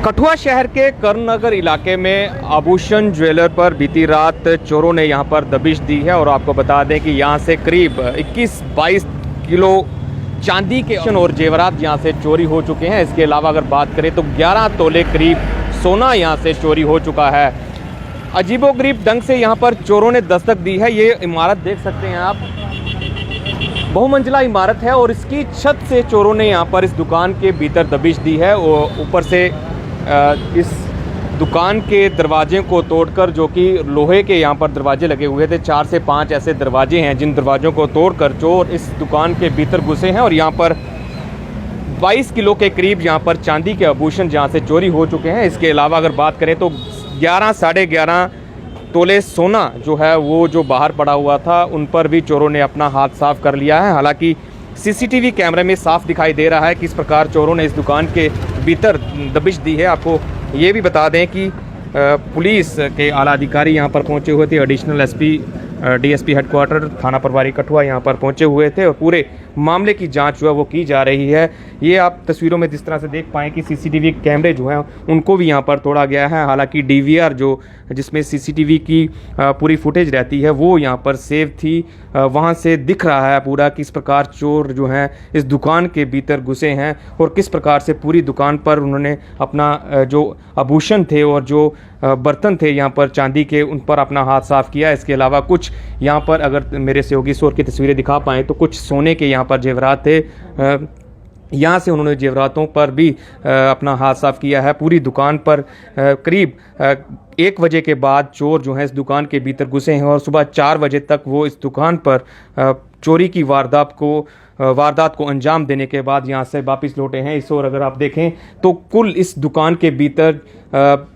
कठुआ शहर के कर्णनगर इलाके में आभूषण ज्वेलर पर बीती रात चोरों ने यहां पर दबिश दी है और आपको बता दें कि यहां से करीब 21-22 किलो चांदी के और जेवरात यहां से चोरी हो चुके हैं। इसके अलावा अगर बात करें तो 11 तोले करीब सोना यहां से चोरी हो चुका है। अजीबोगरीब ढंग से यहां पर चोरों ने दस्तक दी है। ये इमारत देख सकते हैं आप, बहुमंजिला इमारत है और इसकी छत से चोरों ने यहां पर इस दुकान के भीतर दबिश दी है और ऊपर से इस दुकान के दरवाजे को तोड़कर, जो कि लोहे के यहाँ पर दरवाजे लगे हुए थे, 4 से 5 ऐसे दरवाजे हैं जिन दरवाज़ों को तोड़कर चोर इस दुकान के भीतर घुसे हैं और यहाँ पर 22 किलो के करीब यहाँ पर चांदी के आभूषण जहाँ से चोरी हो चुके हैं। इसके अलावा अगर बात करें तो 11-11.5 तोले सोना जो है वो जो बाहर पड़ा हुआ था उन पर भी चोरों ने अपना हाथ साफ कर लिया है। हालांकि सीसीटीवी कैमरे में साफ दिखाई दे रहा है किस प्रकार चोरों ने इस दुकान के भीतर दबिश दी है। आपको ये भी बता दें कि पुलिस के आला अधिकारी यहाँ पर पहुँचे हुए थे। एडिशनल एसपी डीएसपी हेडक्वार्टर थाना प्रभारी कठुआ यहाँ पर पहुँचे हुए थे और पूरे मामले की जांच जो है वो की जा रही है। ये आप तस्वीरों में जिस तरह से देख पाएँ कि सीसीटीवी कैमरे जो हैं उनको भी यहाँ पर तोड़ा गया है। हालांकि डीवीआर जो जिसमें सीसीटीवी की पूरी फुटेज रहती है वो यहाँ पर सेव थी, वहाँ से दिख रहा है पूरा किस प्रकार चोर जो हैं इस दुकान के भीतर घुसे हैं और किस प्रकार से पूरी दुकान पर उन्होंने अपना जो आभूषण थे और जो बर्तन थे यहाँ पर चांदी के, उन पर अपना हाथ साफ किया। इसके अलावा कुछ यहाँ पर अगर मेरे सहयोगी शोर की तस्वीरें दिखा पाएँ तो कुछ सोने के यहाँ पर जेवरात थे, यहाँ से उन्होंने जेवरातों पर भी अपना हाथ साफ किया है। पूरी दुकान पर करीब 1 बजे के बाद चोर जो हैं इस दुकान के भीतर घुसे हैं और सुबह 4 बजे तक वो इस दुकान पर चोरी की वारदात को अंजाम देने के बाद यहाँ से वापस लौटे हैं। इस ओर अगर आप देखें तो कुल इस दुकान के भीतर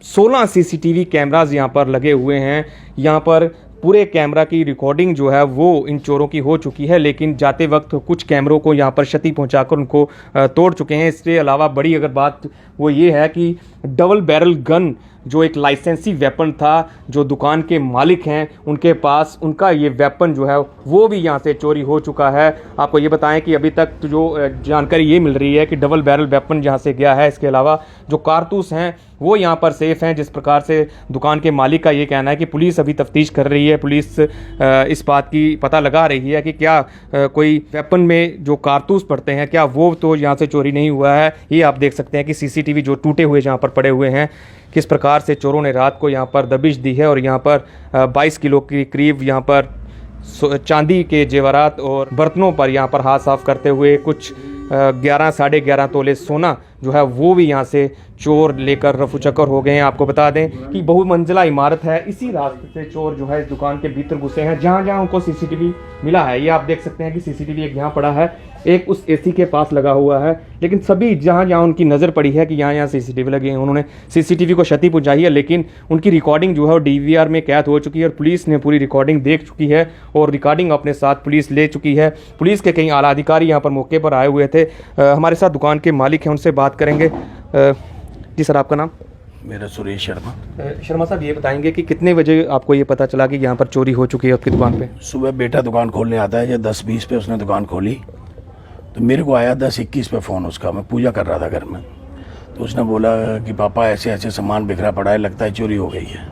16 सीसीटीवी कैमराज यहाँ पर लगे हुए हैं। यहाँ पर पूरे कैमरा की रिकॉर्डिंग जो है वो इन चोरों की हो चुकी है, लेकिन जाते वक्त कुछ कैमरों को यहाँ पर क्षति पहुँचाकर उनको तोड़ चुके हैं। इसके अलावा बड़ी अगर बात वो ये है कि डबल बैरल गन जो एक लाइसेंसी वेपन था, जो दुकान के मालिक हैं उनके पास, उनका ये वेपन जो है वो भी यहाँ से चोरी हो चुका है। आपको ये बताएं कि अभी तक जो जानकारी ये मिल रही है कि डबल बैरल वेपन यहाँ से गया है। इसके अलावा जो कारतूस हैं वो यहाँ पर सेफ हैं। जिस प्रकार से दुकान के मालिक का ये कहना है कि पुलिस अभी तफ्तीश कर रही है, पुलिस इस बात की पता लगा रही है कि क्या कोई वेपन में जो कारतूस पड़ते हैं क्या वो तो यहाँ से चोरी नहीं हुआ है। ये आप देख सकते हैं कि सीसीटीवी जो टूटे हुए जहाँ पर पड़े हुए हैं, किस प्रकार से चोरों ने रात को यहाँ पर दबिश दी है और यहाँ पर 22 किलो की करीब यहाँ पर चांदी के जेवरात और बर्तनों पर यहाँ पर हाथ साफ करते हुए कुछ 11-11.5 तोले सोना जो है वो भी यहाँ से चोर लेकर रफूचक्कर हो गए हैं। आपको बता दें कि बहुमंजिला इमारत है, इसी रास्ते से चोर जो है इस दुकान के भीतर घुसे हैं जहाँ जहाँ उनको सीसीटीवी मिला है। ये आप देख सकते हैं कि सीसीटीवी एक यहाँ पड़ा है, एक उस एसी के पास लगा हुआ है, लेकिन सभी जहाँ जहाँ उनकी नज़र पड़ी है कि यहाँ सीसीटीवी लगे हैं उन्होंने सीसीटीवी को क्षति पहुँचाई है, लेकिन उनकी रिकॉर्डिंग जो है वो डीवीआर में कैद हो चुकी है और पुलिस ने पूरी रिकॉर्डिंग देख चुकी है और रिकॉर्डिंग अपने साथ पुलिस ले चुकी है। पुलिस के कई आला अधिकारी यहाँ पर मौके पर आए हुए थे। हमारे साथ दुकान के मालिक हैं, उनसे बात करेंगे। जी सर, आपका नाम? मेरा सुरेश शर्मा। शर्मा साहब, ये बताएंगे कि कितने बजे आपको ये पता चला कि यहाँ पर चोरी हो चुकी है आपकी दुकान पे? सुबह बेटा दुकान खोलने आता है, या 10-20 पे उसने दुकान खोली तो मेरे को आया 10-21 पे फ़ोन उसका। मैं पूजा कर रहा था घर में, तो उसने बोला कि पापा ऐसे ऐसे सामान बिखरा पड़ा है, लगता है चोरी हो गई है।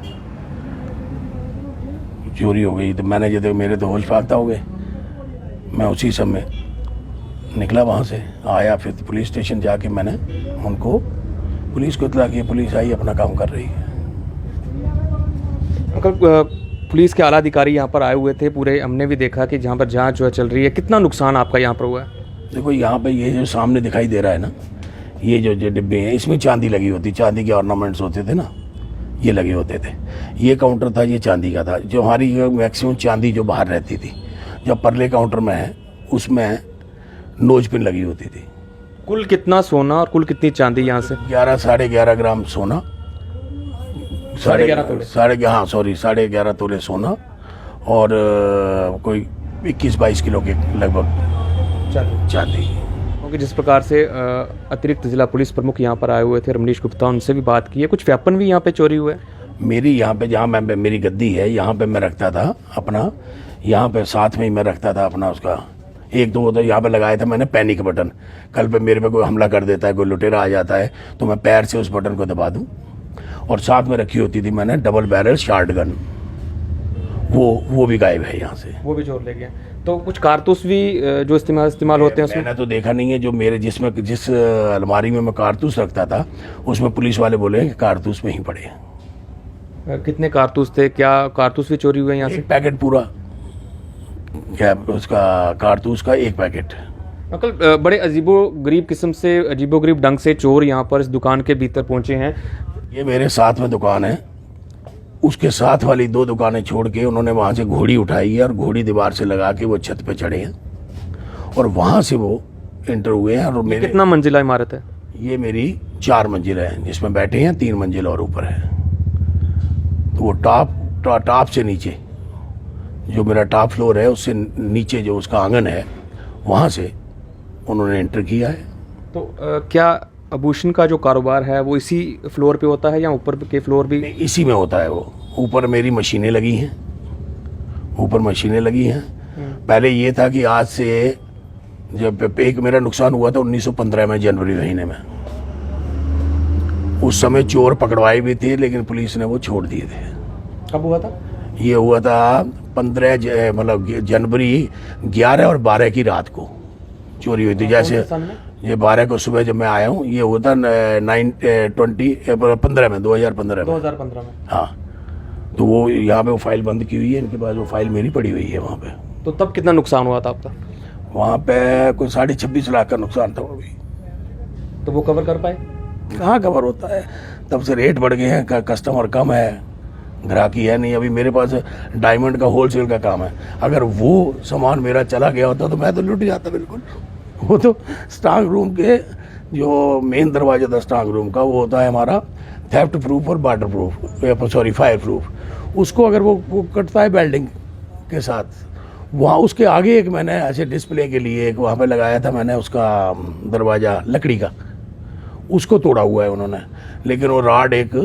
चोरी हो गई तो मैंने जब मेरे तो होश फाख्ता हो गए। मैं उसी समय निकला वहाँ से, आया, फिर पुलिस स्टेशन जाके मैंने उनको पुलिस को इतला किया। पुलिस आई, अपना काम कर रही है। पुलिस के आला अधिकारी यहाँ पर आए हुए थे पूरे, हमने भी देखा कि जहाँ पर जांच जो है चल रही है। कितना नुकसान आपका यहाँ पर हुआ है? देखो यहाँ पे ये जो सामने दिखाई दे रहा है ना, ये जो डिब्बे हैं इसमें चांदी लगी होती, चांदी के ऑर्नामेंट्स होते थे ना, ये लगे होते थे। ये काउंटर था, ये चांदी का था। जो हमारी मैक्सिमम चांदी जो बाहर रहती थी, जो परले काउंटर में है उसमें नोज पिन लगी होती थी। कुल कितना सोना और कुल कितनी चांदी यहाँ से? 11-11.5 ग्राम सोना, 11.5 तोले सोना और कोई 21-22 किलो के लगभग चांदी। क्योंकि जिस प्रकार से अतिरिक्त जिला पुलिस प्रमुख यहाँ पर आए हुए थे रमनीश गुप्ता, उनसे भी बात की है। कुछ वेपन भी यहाँ पे चोरी हुए? मेरी यहाँ पे जहाँ मैं मेरी गद्दी है यहाँ पे मैं रखता था अपना, यहाँ पे साथ में ही मैं रखता था अपना उसका एक दो तो यहाँ पे लगाया था मैंने पैनिक बटन, कल पे मेरे पे कोई हमला कर देता है, कोई लुटेरा आ जाता है तो मैं पैर से उस बटन को दबा दूं। और साथ में रखी होती थी मैंने डबल बैरल शॉर्ट गन, वो भी गायब है यहाँ से। वो भी चोर ले गए। तो कुछ कारतूस भी जो इस्तेमाल होते हैं उसमें? मैंने तो देखा नहीं है, जो मेरे जिस अलमारी में मैं कारतूस रखता था उसमें पुलिस वाले बोले कि कारतूस में ही पड़े हैं। कितने कारतूस थे? क्या कारतूस भी चोरी हुए यहाँ से? एक पैकेट पूरा, क्या उसका कारतूस का एक पैकेट। अंकल, बड़े अजीबो-गरीब किस्म से, अजीबो-गरीब ढंग से चोर यहाँ पर इस दुकान के भीतर पहुंचे हैं। ये मेरे साथ में दुकान है, उसके साथ वाली 2 दुकानें छोड़ के उन्होंने वहाँ से घोड़ी उठाई है और घोड़ी दीवार से लगा के वो छत पे चढ़े हैं और वहाँ से वो एंटर हुए हैं। और मेरे कितना मंजिला इमारत है? ये मेरी 4 मंजिल है, जिसमें बैठे हैं 3 मंजिल और ऊपर है। तो वो टॉप से नीचे, जो मेरा टॉप फ्लोर है उससे नीचे जो उसका आंगन है वहाँ से उन्होंने एंटर किया है। तो क्या आभूषण का जो कारोबार है वो इसी फ्लोर पे होता है या ऊपर के फ्लोर भी? इसी में होता है वो। ऊपर मेरी मशीनें लगी हैं, ऊपर मशीनें लगी हैं। पहले ये था कि आज से, जब एक मेरा नुकसान हुआ था 1915 में, जनवरी महीने में, उस समय चोर पकड़वाए भी थे लेकिन पुलिस ने वो छोड़ दिए थे। कब हुआ था? ये हुआ था 15 मतलब जनवरी 11 और 12 की रात को चोरी हुई थी। जैसे ये 12 को सुबह जब मैं आया हूँ, ये हुआ था 2015 में 2015 में। हाँ, तो वो यहाँ पे वो फाइल बंद की हुई है, इनके पास वो फाइल मेरी पड़ी हुई है वहाँ पे। तो तब कितना नुकसान हुआ था आपका? वहाँ पे कोई 26.5 लाख का नुकसान था वो भी। तो वो कवर कर पाए? कहाँ कवर होता है, तब से रेट बढ़ गए हैं, कस्टमर कम है, ग्राहकी है नहीं। अभी मेरे पास डायमंड का होलसेल का काम है, अगर वो सामान मेरा चला गया होता तो मैं तो लुट जाता बिल्कुल। वो तो स्ट्रांग रूम के जो मेन दरवाजा था स्ट्रांग रूम का, वो होता है हमारा थेफ्ट प्रूफ और water proof, sorry fire proof. उसको अगर वो कटता है वेल्डिंग के साथ, वहाँ उसके आगे एक मैंने ऐसे डिस्प्ले के लिए एक वहाँ पे लगाया था मैंने, उसका दरवाज़ा लकड़ी का, उसको तोड़ा हुआ है उन्होंने। लेकिन वो राड एक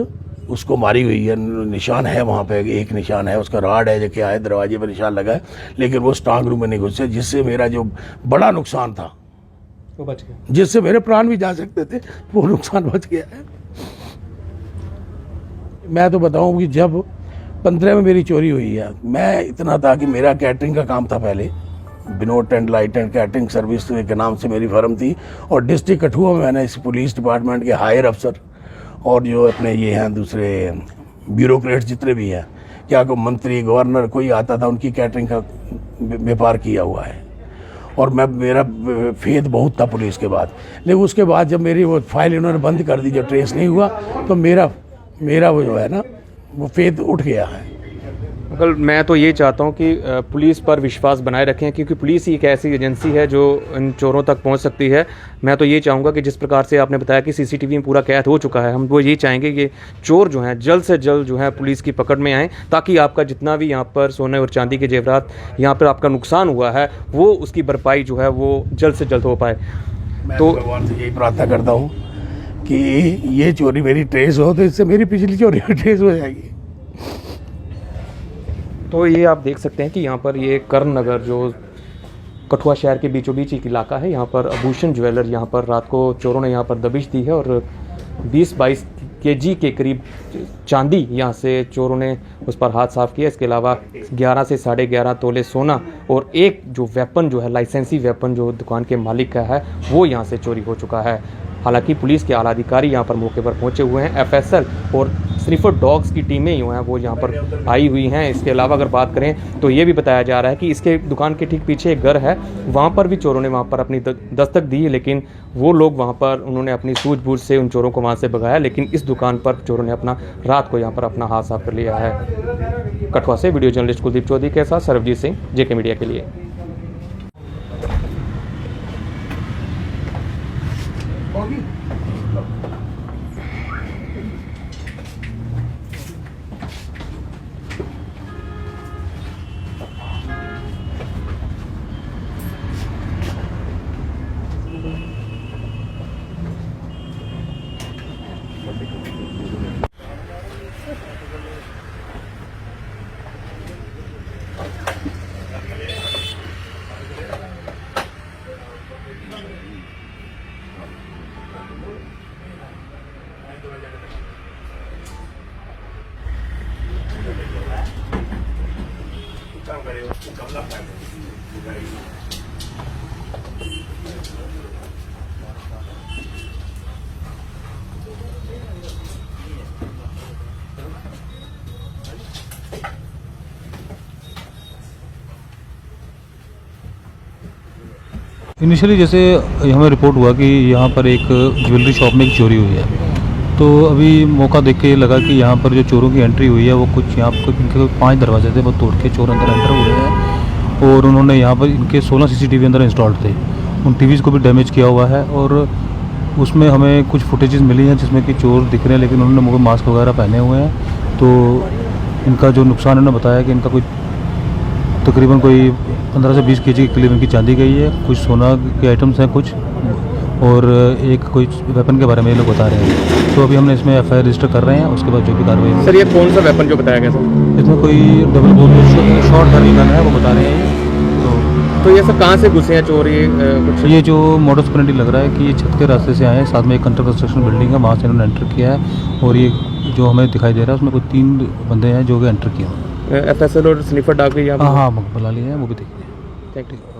उसको मारी हुई है, निशान है वहाँ पे, एक निशान है उसका, राड है जो क्या है, दरवाजे पर निशान लगा है, लेकिन वो स्ट्रांग रूम में नहीं घुसे, जिससे मेरा जो बड़ा नुकसान था वो बच गया, जिससे मेरे प्राण भी जा सकते थे, वो नुकसान बच गया है। मैं तो बताऊं कि जब 15 में मेरी चोरी हुई है, मैं इतना था कि मेरा कैटरिंग का काम था पहले, Vinod tent light and catering service के नाम से मेरी फर्म थी, और डिस्ट्रिक्ट कठुआ में मैंने इस पुलिस डिपार्टमेंट के हायर अफसर और जो अपने ये हैं दूसरे ब्यूरोक्रेट्स जितने भी हैं, क्या को मंत्री गवर्नर कोई आता था, उनकी कैटरिंग का व्यापार किया हुआ है। और मैं, मेरा फेद बहुत था पुलिस के बाद, लेकिन उसके बाद जब मेरी वो फाइल इन्होंने बंद कर दी, जब ट्रेस नहीं हुआ, तो मेरा वो जो है ना, वो फेद उठ गया है। अंकल, मैं तो ये चाहता हूँ कि पुलिस पर विश्वास बनाए रखें, क्योंकि पुलिस ही एक ऐसी एजेंसी है जो इन चोरों तक पहुँच सकती है। मैं तो ये चाहूँगा कि जिस प्रकार से आपने बताया कि सीसीटीवी में पूरा कैद हो चुका है, हम वो ये चाहेंगे कि चोर जो हैं जल्द से जल्द जो है पुलिस की पकड़ में आएँ, ताकि आपका जितना भी यहाँ पर सोने और चांदी के जेवरात यहाँ पर आपका नुकसान हुआ है, वो उसकी भरपाई जो है वो जल्द से जल्द हो पाए। तो भगवान से यही प्रार्थना करता हूँ कि ये चोरी मेरी ट्रेस हो, तो इससे मेरी पिछली चोरी ट्रेस हो जाएगी। तो ये आप देख सकते हैं कि यहाँ पर ये कर्ण नगर जो कठुआ शहर के बीचों बीच एक इलाका है, यहाँ पर आभूषण ज्वेलर, यहाँ पर रात को चोरों ने यहाँ पर दबिश दी है और 20-22 केजी के करीब चांदी यहाँ से चोरों ने उस पर हाथ साफ किया। इसके अलावा 11 से 11.5 तोले सोना और एक जो वेपन जो है, लाइसेंसी वेपन जो दुकान के मालिक का है, वो यहाँ से चोरी हो चुका है। हालांकि पुलिस के आला अधिकारी यहाँ पर मौके पर पहुँचे हुए हैं, एफएसएल और स्निफर डॉग्स की टीमें जो हैं वो यहाँ पर आई हुई हैं। इसके अलावा अगर बात करें तो ये भी बताया जा रहा है कि इसके दुकान के ठीक पीछे एक घर है, वहाँ पर भी चोरों ने वहाँ पर अपनी दस्तक दी, लेकिन वो लोग वहाँ पर, उन्होंने अपनी सूझबूझ से उन चोरों को वहाँ से भगाया, लेकिन इस दुकान पर चोरों ने अपना रात को यहाँ पर अपना हाथ साफ कर लिया है। कठुआ से वीडियो जर्नलिस्ट कुलदीप चौधरी के साथ सरबजीत सिंह, जेके मीडिया के लिए। इनिशियली जैसे हमें रिपोर्ट हुआ कि यहाँ पर एक ज्वेलरी शॉप में एक चोरी हुई है, तो अभी मौका देख के ये लगा कि यहाँ पर जो चोरों की एंट्री हुई है वो कुछ यहाँ पर इनके 5 दरवाजे थे, वो तोड़ के चोर अंदर एंटर हुए हैं और उन्होंने यहाँ पर इनके 16 CCTV अंदर इंस्टॉल्ड थे। उन टीवीज़ को भी डैमेज किया हुआ है और उसमें हमें कुछ फुटेजेस मिली हैं जिसमें कि चोर दिख रहे हैं, लेकिन उन्होंने मुझे मास्क वगैरह पहने हुए हैं। तो इनका जो नुकसान उन्होंने बताया कि इनका कोई तकरीबन कोई 15 से 20 kg के करीब इनकी चांदी गई है, कुछ सोना के आइटम्स हैं कुछ, और एक कोई वेपन के बारे में ये लोग बता रहे हैं। तो अभी हमने इसमें FIR रजिस्टर कर रहे हैं, उसके बाद जो भी कार्रवाई होगी। सर ये कौन सा वेपन जो बताया गया सर? इसमें कोई डबल बोल शॉर्ट बर्निंग गन है, वो बता रहे हैं। तो ये सब कहाँ से घुसे हैं चोर? ये कुछ ये जो मॉडस ऑपरेंडी लग रहा है कि ये छत के रास्ते से आए हैं, साथ में एक अंडर कंस्ट्रक्शन बिल्डिंग है, वहाँ से इन्होंने एंटर किया है और ये जो हमें दिखाई दे रहा है उसमें कोई 3 बंदे हैं जो कि एंटर किए हैं। FSL और स्निफर डाक भी यहाँ हाँ, बुला लिए हैं, वो भी देखिए। Thank you.